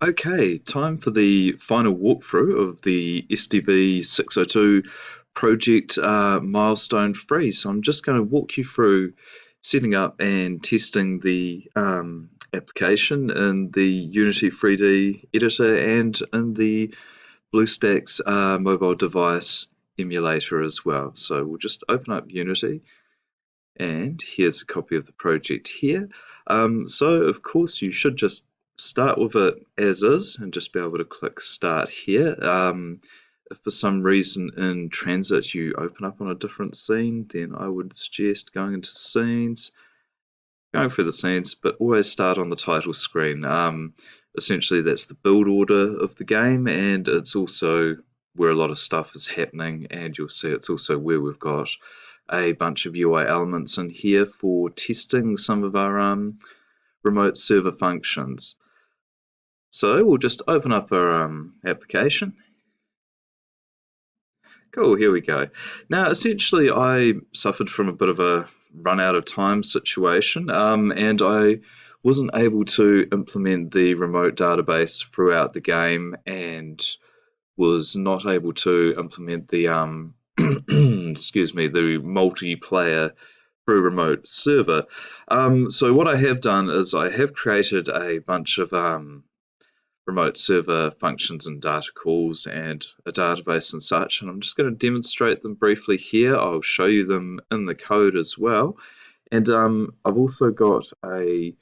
Okay, time for the final walkthrough of the SDV602 project milestone free. So I'm just going to walk you through setting up and testing the application in the Unity 3D editor and in the BlueStacks mobile device emulator as well. So we'll just open up Unity, and here's a copy of the project here. So of course you should just start with it as is and just be able to click start here. If for some reason in transit you open up on a different scene, then I would suggest going into scenes, going through the scenes, but always start on the title screen. Essentially that's the build order of the game, and it's also where a lot of stuff is happening, and you'll see it's also where we've got a bunch of UI elements in here for testing some of our remote server functions. So we'll just open up our application. Cool, here we go. Now, essentially, I suffered from a bit of a run out of time situation, and I wasn't able to implement the remote database throughout the game, and was not able to implement the excuse me, the multiplayer through remote server. So what I have done is I have created a bunch of remote server functions and data calls and a database and such, and I'm just going to demonstrate them briefly here. I'll show you them in the code as well, and I've also got a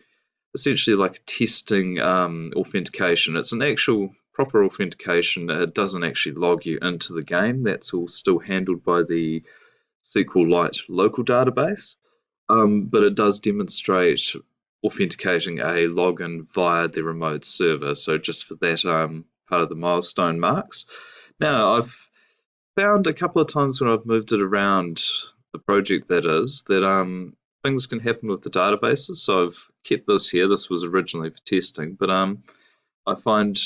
essentially like a testing authentication. It's an actual proper authentication. It doesn't actually log you into the game. That's all still handled by the SQLite local database, but it does demonstrate authenticating a login via the remote server. So just for that part of the milestone marks. Now I've found a couple of times when I've moved it around the project that is that things can happen with the databases. So I've kept this here. This was originally for testing, but I find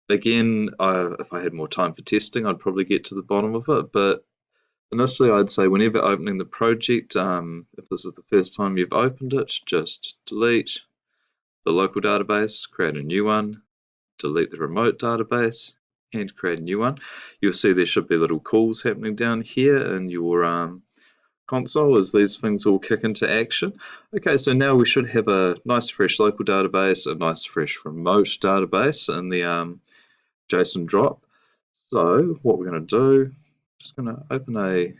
again if I had more time for testing, I'd probably get to the bottom of it. But initially, I'd say whenever opening the project, if this is the first time you've opened it, just delete the local database, create a new one, delete the remote database, and create a new one. You'll see there should be little calls happening down here in your console as these things all kick into action. Okay, so now we should have a nice fresh local database, a nice fresh remote database in the JSON drop. So what we're going to do, just going to open a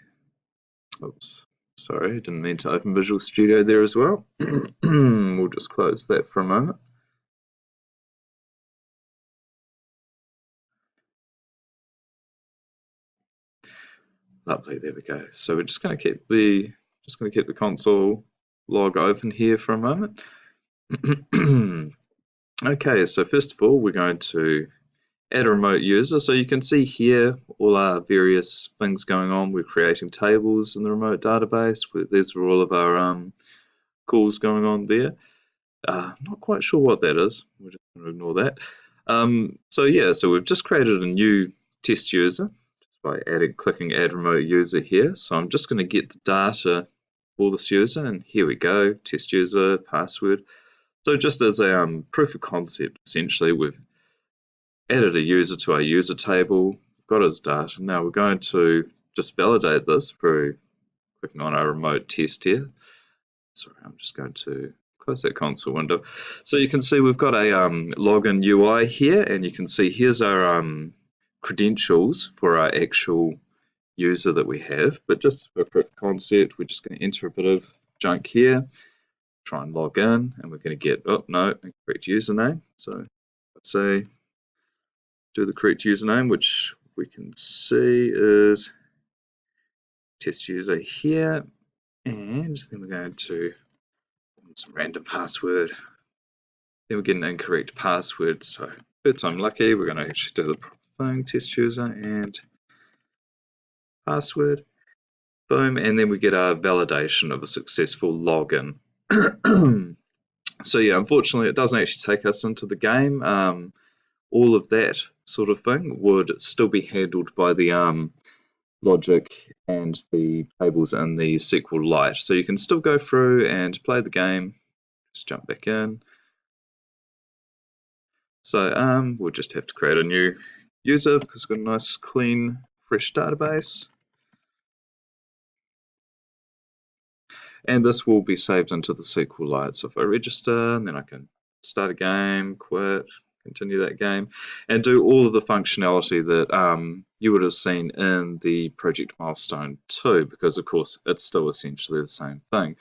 oops, sorry, I didn't mean to open Visual Studio there as well. We'll just close that for a moment. Lovely, there we go. So we're just going to keep the console log open here for a moment. Okay, so first of all, we're going to add a remote user. So you can see here all our various things going on. We're creating tables in the remote database. These are all of our calls going on there. Not quite sure what that is. We're just going to ignore that. So yeah, so we've just created a new test user just by clicking add remote user here. So I'm just going to get the data for this user, and here we go, test user, password. So just as a proof of concept, essentially, we've added a user to our user table, got his data. Now we're going to just validate this through clicking on our remote test here. Sorry, I'm just going to close that console window. So you can see we've got a login UI here, and you can see here's our credentials for our actual user that we have. But just for proof of concept, we're just going to enter a bit of junk here, try and log in, and we're going to get, oh no, incorrect username. So let's say do the correct username, which we can see is test user here, and then we're going to some random password. Then we get an incorrect password. So first time lucky, we're going to actually do the proper thing, test user and password. Boom, and then we get our validation of a successful login. So yeah, unfortunately, it doesn't actually take us into the game. All of that sort of thing would still be handled by the logic and the tables in the SQLite. So you can still go through and play the game. Just jump back in. So we'll just have to create a new user because we've got a nice, clean, fresh database. And this will be saved into the SQLite. So if I register, and then I can start a game, quit, continue that game, and do all of the functionality that you would have seen in the project milestone 2, because of course it's still essentially the same thing,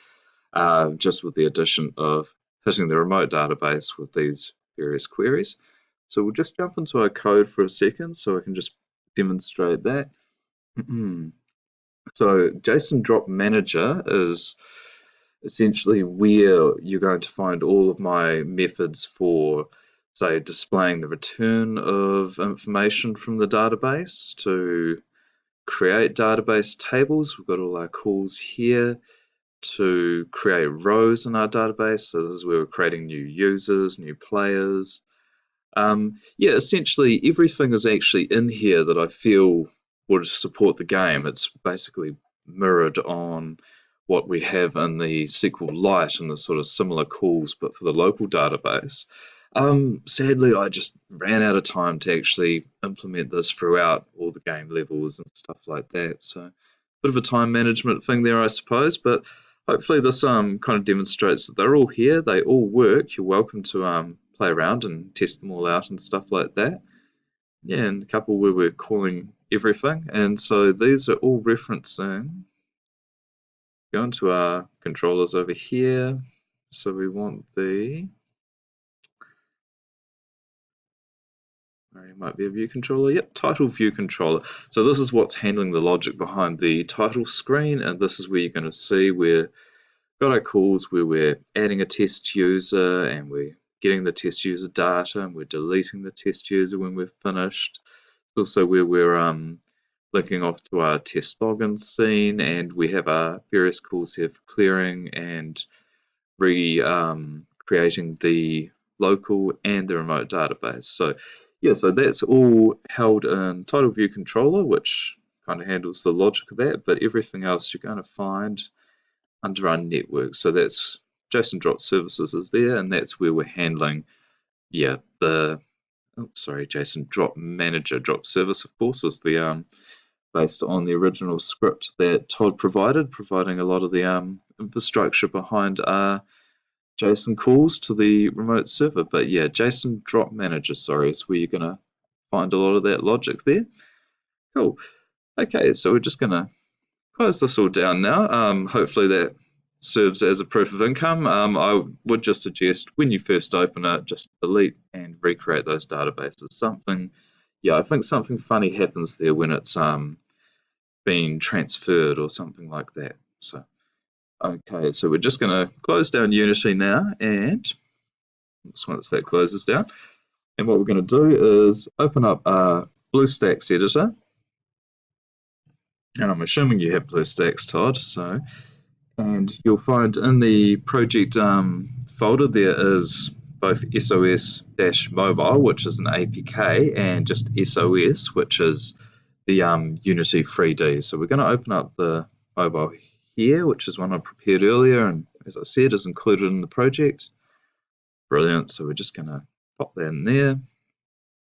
just with the addition of hitting the remote database with these various queries. So we'll just jump into our code for a second so I can just demonstrate that. So JSON Drop Manager is essentially where you're going to find all of my methods for, say, displaying the return of information from the database, to create database tables. We've got all our calls here to create rows in our database. So this is where we're creating new users, new players. Yeah, essentially everything is actually in here that I feel would support the game. It's basically mirrored on what we have in the SQLite and the sort of similar calls, but for the local database. Sadly, I just ran out of time to actually implement this throughout all the game levels and stuff like that. So, bit of a time management thing there, I suppose. But hopefully, this kind of demonstrates that they're all here. They all work. You're welcome to play around and test them all out and stuff like that. Yeah, and a couple where we're calling everything, and so these are all referencing. Go into our controllers over here. So we want the, it might be a view controller. Yep, title view controller. So this is what's handling the logic behind the title screen, and this is where you're going to see we've got our calls where we're adding a test user and we're getting the test user data, and we're deleting the test user when we're finished. It's also where we're linking off to our test login scene, and we have our various calls here for clearing and creating the local and the remote database. So yeah, so that's all held in Title View Controller, which kind of handles the logic of that, but everything else you're going to find under our network. So that's JSON Drop Services is there, and that's where we're handling, yeah, the, JSON Drop Manager. Drop Service, of course, is the based on the original script that Todd providing a lot of the infrastructure behind our JSON calls to the remote server. But yeah, JSON Drop Manager, is where you're going to find a lot of that logic there. Cool. Okay, so we're just going to close this all down now. Hopefully that serves as a proof of income. I would just suggest when you first open it, just delete and recreate those databases. I think something funny happens there when it's being transferred or something like that. So, okay, so we're just going to close down Unity now, and once that closes down, and what we're going to do is open up BlueStacks editor, and I'm assuming you have BlueStacks, Todd. So, and you'll find in the project folder there is both SOS-mobile, which is an APK, and just SOS, which is the Unity 3D. So we're going to open up the mobile here, which is one I prepared earlier, and as I said, is included in the project. Brilliant. So we're just going to pop that in there.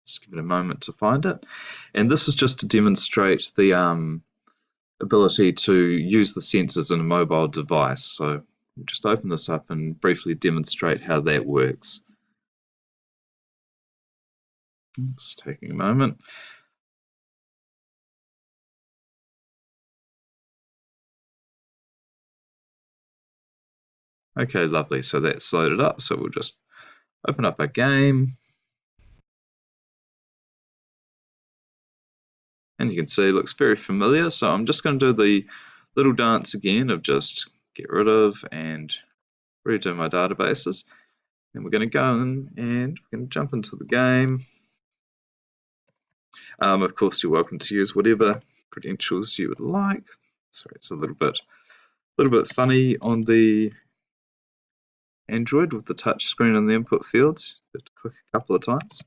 Just give it a moment to find it. And this is just to demonstrate the ability to use the sensors in a mobile device. So we'll just open this up and briefly demonstrate how that works. It's taking a moment. Okay, lovely. So that's loaded up. So we'll just open up our game. And you can see it looks very familiar. So I'm just going to do the little dance again of just get rid of and redo my databases. Then we're going to go in and we're going to jump into the game. Of course, you're welcome to use whatever credentials you would like. Sorry, it's a little bit funny on the Android with the touch screen and the input fields. You have to click a couple of times.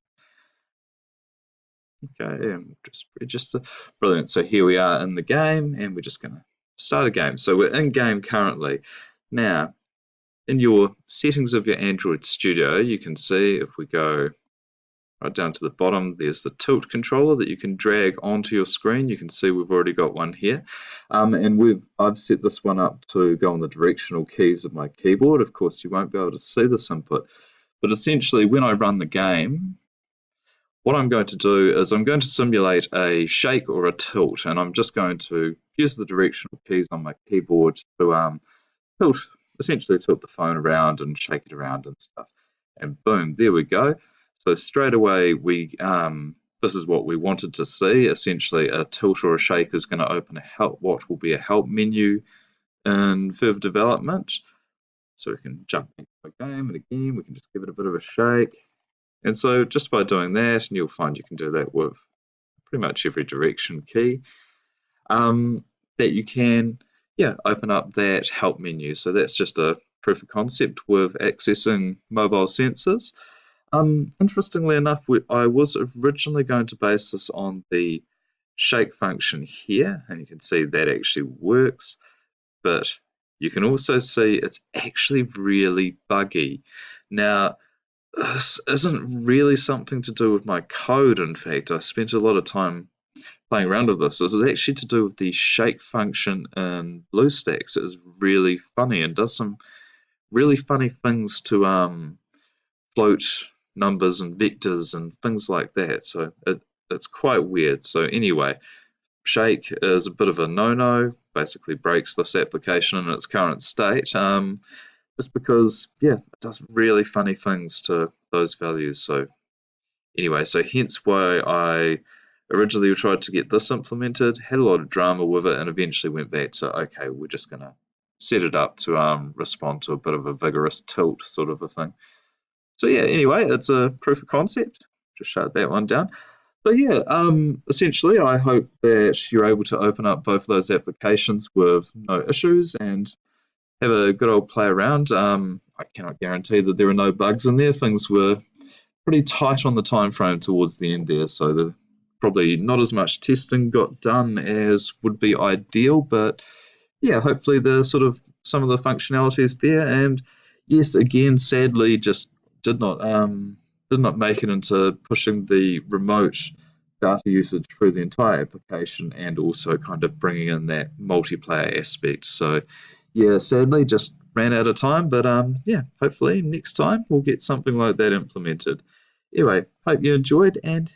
Okay, and just register. Brilliant. So here we are in the game, and we're just going to start a game. So we're in game currently. Now, in your settings of your Android Studio, you can see if we go Right down to the bottom, there's the tilt controller that you can drag onto your screen. You can see we've already got one here. And I've set this one up to go on the directional keys of my keyboard. Of course, you won't be able to see this input, but essentially when I run the game, what I'm going to do is I'm going to simulate a shake or a tilt, and I'm just going to use the directional keys on my keyboard to tilt, essentially tilt the phone around and shake it around and stuff. And boom, there we go. So straight away, this is what we wanted to see. Essentially, a tilt or a shake is going to open what will be a help menu in further development. So we can jump into the game, and again, we can just give it a bit of a shake. And so just by doing that, and you'll find you can do that with pretty much every direction key, that you can, open up that help menu. So that's just a proof of concept with accessing mobile sensors. Interestingly enough, I was originally going to base this on the shake function here, and you can see that actually works, but you can also see it's actually really buggy. Now, this isn't really something to do with my code. In fact, I spent a lot of time playing around with this. This is actually to do with the shake function in BlueStacks. It is really funny and does some really funny things to float numbers and vectors and things like that. So it's quite weird. So anyway, shake is a bit of a no-no. Basically breaks this application in its current state. Just because, it does really funny things to those values. So anyway, so hence why I originally tried to get this implemented, had a lot of drama with it, and eventually went back to, okay, we're just going to set it up to respond to a bit of a vigorous tilt sort of a thing. So yeah, anyway, it's a proof of concept. Just shut that one down. So yeah, essentially, I hope that you're able to open up both of those applications with no issues and have a good old play around. I cannot guarantee that there are no bugs in there. Things were pretty tight on the time frame towards the end there, so probably not as much testing got done as would be ideal, but yeah, hopefully some of the functionality is there. And yes, again, sadly, just did not make it into pushing the remote data usage through the entire application and also kind of bringing in that multiplayer aspect. So yeah, sadly, just ran out of time, but hopefully next time we'll get something like that implemented. Anyway, hope you enjoyed and